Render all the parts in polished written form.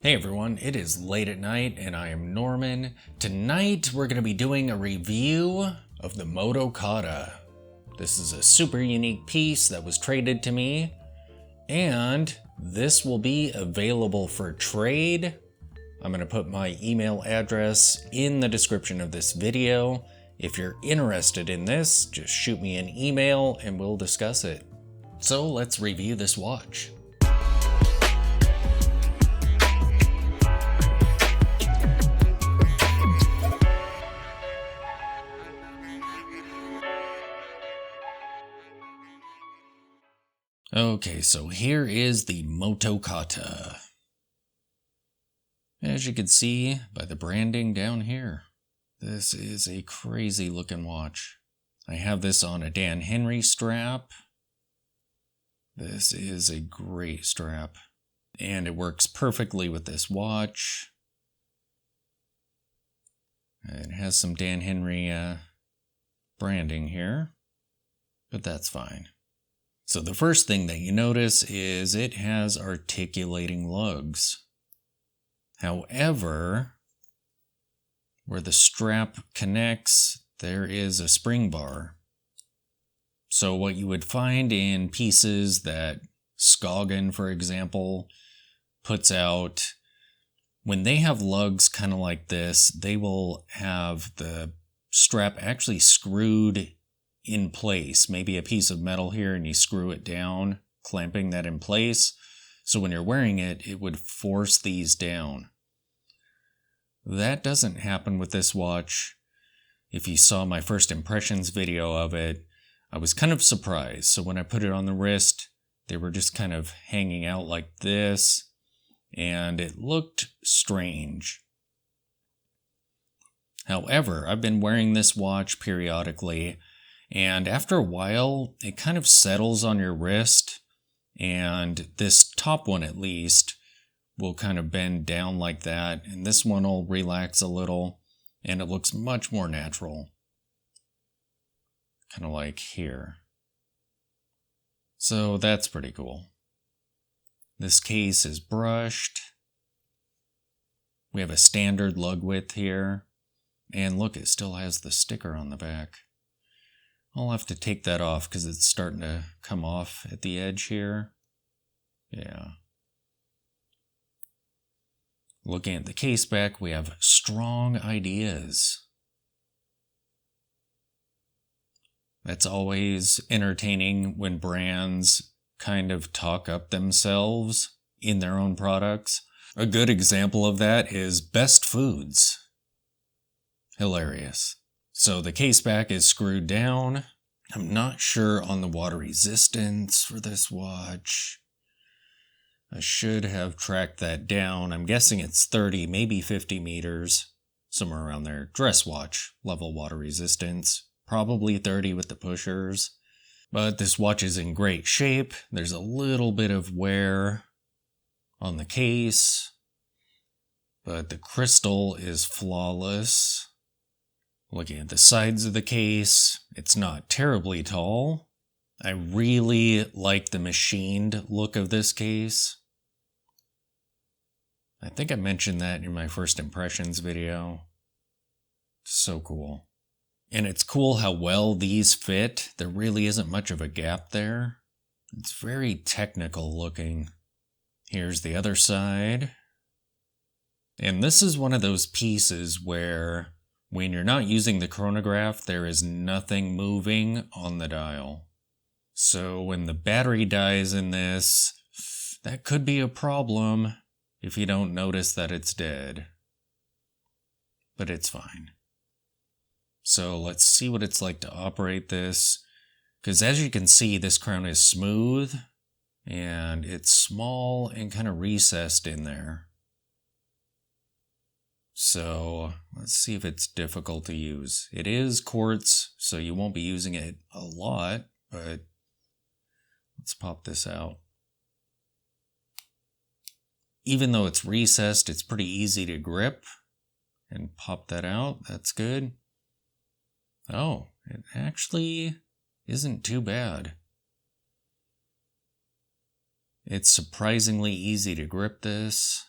Hey everyone, it is late at night and I am Norman. Tonight we're going to be doing a review of the Moto Kata. This is a super unique piece that was traded to me, and this will be available for trade. I'm going to put my email address in the description of this video. If you're interested in this, just shoot me an email and we'll discuss it. So let's review this watch. Okay, so here is the Moto Kata. As you can see by the branding down here, this is a crazy looking watch. I have this on a Dan Henry strap. This is a great strap, and it works perfectly with this watch. It has some Dan Henry branding here, but that's fine. So the first thing that you notice is it has articulating lugs. However, where the strap connects, there is a spring bar. So what you would find in pieces that Skagen, for example, puts out, when they have lugs kind of like this, they will have the strap actually screwed in place, maybe a piece of metal here, and you screw it down, clamping that in place. So when you're wearing it, it would force these down. That doesn't happen with this watch. If you saw my first impressions video of it, I was kind of surprised. So when I put it on the wrist, they were just kind of hanging out like this, and it looked strange. However, I've been wearing this watch periodically, and after a while, it kind of settles on your wrist, and this top one at least will kind of bend down like that, and this one will relax a little, and it looks much more natural. Kind of like here. So that's pretty cool. This case is brushed. We have a standard lug width here, and look, it still has the sticker on the back. I'll have to take that off because it's starting to come off at the edge here. Yeah. Looking at the case back, we have strong ideas. That's always entertaining when brands kind of talk up themselves in their own products. A good example of that is Best Foods. Hilarious. So the case back is screwed down. I'm not sure on the water resistance for this watch. I should have tracked that down. I'm guessing it's 30, maybe 50 meters, somewhere around there. Dress watch level water resistance, probably 30 with the pushers. But this watch is in great shape. There's a little bit of wear on the case, but the crystal is flawless. Looking at the sides of the case, it's not terribly tall. I really like the machined look of this case. I think I mentioned that in my first impressions video. So cool. And it's cool how well these fit. There really isn't much of a gap there. It's very technical looking. Here's the other side. And this is one of those pieces where when you're not using the chronograph, there is nothing moving on the dial. So when the battery dies in this, that could be a problem if you don't notice that it's dead. But it's fine. So let's see what it's like to operate this. Because as you can see, this crown is smooth, and it's small and kind of recessed in there. So let's see if it's difficult to use. It is quartz, so you won't be using it a lot, but let's pop this out. Even though it's recessed, it's pretty easy to grip and pop that out. That's good. Oh, it actually isn't too bad. It's surprisingly easy to grip this.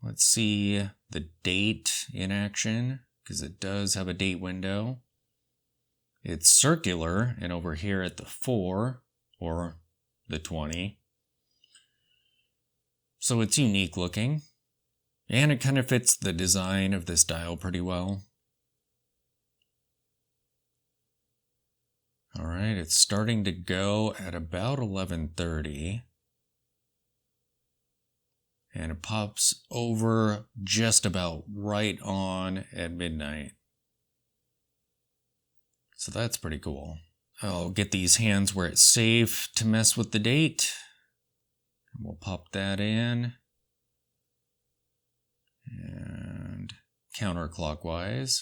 Let's see the date in action, because it does have a date window. It's circular, and over here at the 4, or the 20. So it's unique looking, and it kind of fits the design of this dial pretty well. Alright, it's starting to go at about 11:30. And it pops over just about right on at midnight. So that's pretty cool. I'll get these hands where it's safe to mess with the date. And we'll pop that in. And counterclockwise.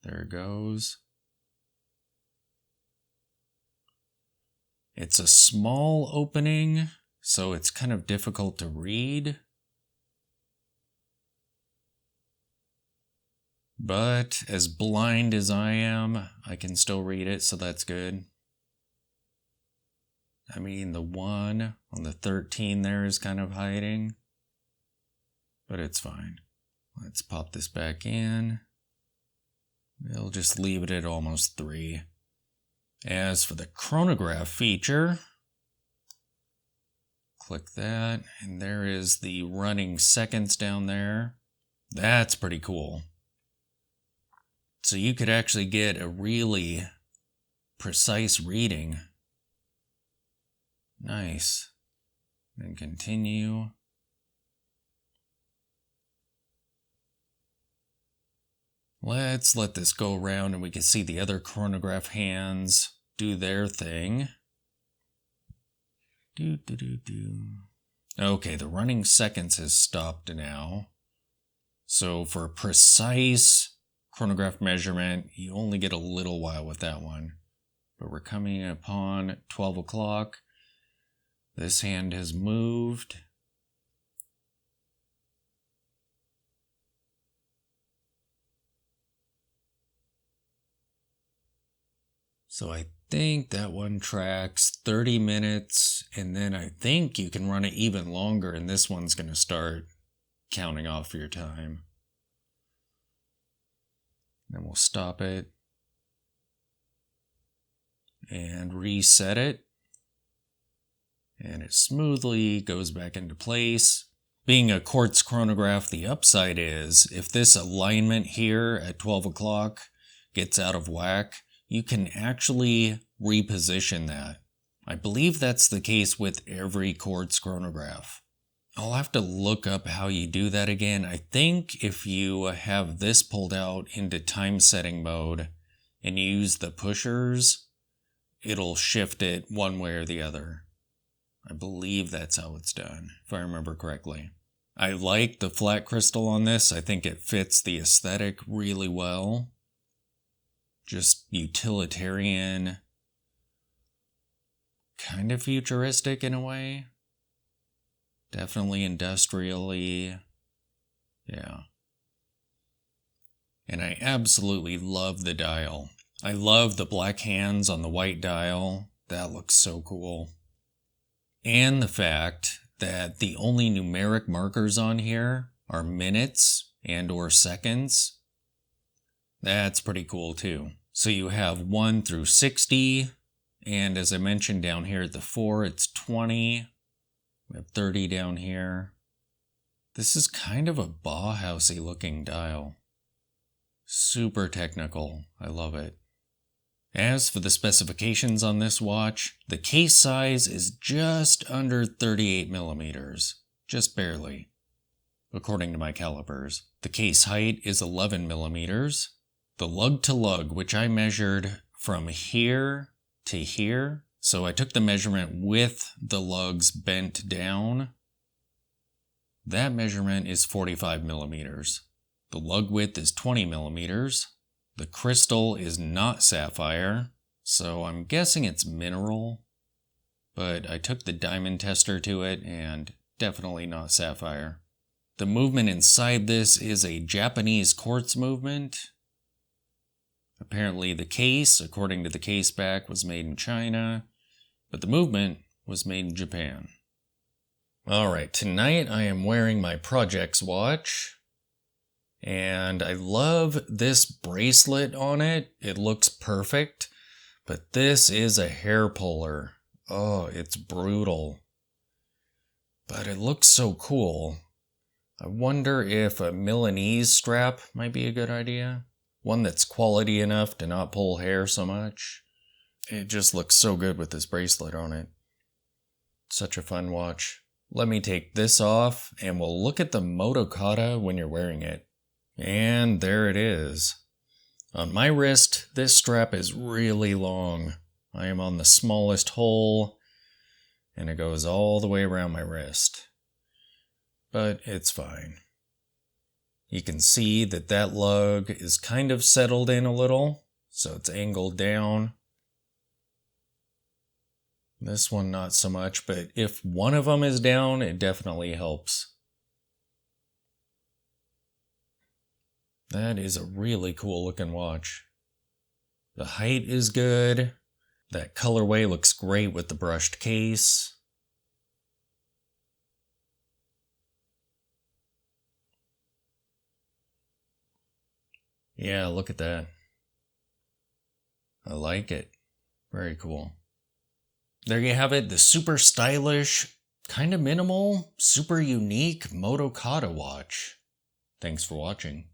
There it goes. It's a small opening, so it's kind of difficult to read. But as blind as I am, I can still read it, so that's good. I mean, the 1 on the 13 there is kind of hiding, but it's fine. Let's pop this back in. We'll just leave it at almost 3. As for the chronograph feature, click that, and there is the running seconds down there. That's pretty cool. So you could actually get a really precise reading. Nice. Then continue. Let's let this go around and we can see the other chronograph hands do their thing. Okay, the running seconds has stopped now. So for precise chronograph measurement, you only get a little while with that one. But we're coming upon 12 o'clock. This hand has moved. So I think that one tracks 30 minutes, and then I think you can run it even longer, and this one's going to start counting off your time. Then we'll stop it and reset it. And it smoothly goes back into place. Being a quartz chronograph, the upside is if this alignment here at 12 o'clock gets out of whack, you can actually reposition that. I believe that's the case with every quartz chronograph. I'll have to look up how you do that again. I think if you have this pulled out into time setting mode and you use the pushers, it'll shift it one way or the other. I believe that's how it's done, if I remember correctly. I like the flat crystal on this. I think it fits the aesthetic really well. Just utilitarian, kind of futuristic in a way. Definitely industrially, yeah. And I absolutely love the dial. I love the black hands on the white dial. That looks so cool. And the fact that the only numeric markers on here are minutes and or seconds. That's pretty cool too. So you have 1 through 60, and as I mentioned down here at the 4, it's 20. We have 30 down here. This is kind of a Bauhausy looking dial. Super technical. I love it. As for the specifications on this watch, the case size is just under 38 millimeters. Just barely, according to my calipers. The case height is 11 millimeters. The lug to lug, which I measured from here to here, so I took the measurement with the lugs bent down. That measurement is 45 millimeters. The lug width is 20 millimeters. The crystal is not sapphire, so I'm guessing it's mineral, but I took the diamond tester to it and definitely not sapphire. The movement inside this is a Japanese quartz movement. Apparently the case, according to the case back, was made in China, but the movement was made in Japan. Alright, tonight I am wearing my Projects watch. And I love this bracelet on it. It looks perfect. But this is a hair puller. Oh, it's brutal. But it looks so cool. I wonder if a Milanese strap might be a good idea. One that's quality enough to not pull hair so much. It just looks so good with this bracelet on it. Such a fun watch. Let me take this off and we'll look at the Motokata when you're wearing it. And there it is. On my wrist, this strap is really long. I am on the smallest hole, and it goes all the way around my wrist. But it's fine. You can see that that lug is kind of settled in a little, so it's angled down. This one not so much, but if one of them is down, it definitely helps. That is a really cool looking watch. The height is good. That colorway looks great with the brushed case. Yeah, look at that. I like it. Very cool. There you have it, the super stylish, kind of minimal, super unique Motokata watch. Thanks for watching.